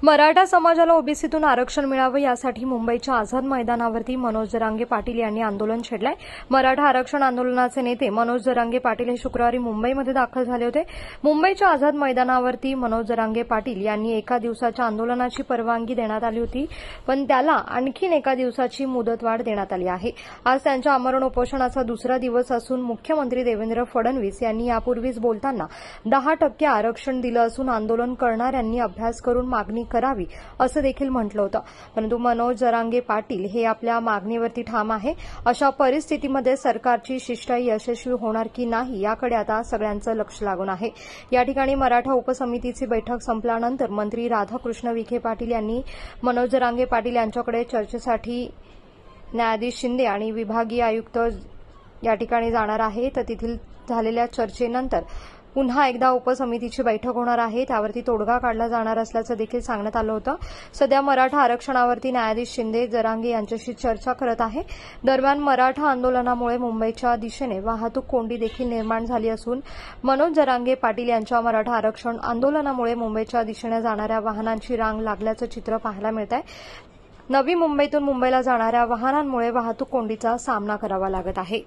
मराठा समाजाला ओबीसीतून आरक्षण मिळावं यासाठी मुंबईच्या आझाद मैदानावरती मनोज जरांगे पाटील यांनी आंदोलन छेडलंय। मराठा आरक्षण आंदोलनाचे नेते मनोज जरांगे पाटील हे शुक्रवारी मुंबईमध्ये दाखल झाले होते। मुंबईच्या आझाद मैदानावरती मनोज जरांगे पाटील यांनी एका दिवसाच्या आंदोलनाची परवानगी देण्यात आली होती, पण त्याला आणखीन एका दिवसाची मुदतवाढ देण्यात आली आहे। आज त्यांच्या आमरण उपोषणाचा दुसरा दिवस असून मुख्यमंत्री देवेंद्र फडणवीस यांनी यापूर्वीच बोलताना 10% आरक्षण दिलं असून आंदोलन करणाऱ्यांनी अभ्यास करून मागणी करावी असं देखील म्हटलं होतं। परंतु मनोज जरांगे पाटील हे आपल्या मागणीवरती ठाम आहे। अशा परिस्थितीमध्ये सरकारची शिष्टाई यशस्वी होणार की नाही याकडे आता सगळ्यांचं लक्ष लागून आहे। या ठिकाणी मराठा उपसमितीची बैठक संपल्यानंतर मंत्री राधाकृष्ण विखे पाटील यांनी मनोज जरांगे पाटील यांच्याकडे चर्चेसाठी न्यायाधीश शिंदे आणि विभागीय आयुक्त या ठिकाणी जाणार आहे। तर तेथील झालेल्या चर्चेनंतर पुन्हा एकदा उपसमितीची बैठक होणार आहे, त्यावरती तोडगा काढला जाणार असल्याचं देखील सांगण्यात आलं होतं। सध्या मराठा आरक्षणावरती न्यायाधीश शिंदे जरांगे यांच्याशी चर्चा करत आहे। दरम्यान मराठा आंदोलनामुळे मुंबईच्या दिशेने वाहतूक कोंडी देखील निर्माण झाली असून मनोज जरांगे पाटील यांच्या मराठा आरक्षण आंदोलनामुळे मुंबईच्या दिशेने जाणाऱ्या वाहनांची रांग लागल्याचं चित्र पाहायला मिळत आहे। नवी मुंबईतून मुंबईला जाणाऱ्या वाहनांमुळे वाहतूक कोंडीचा सामना करावा लागत आहे।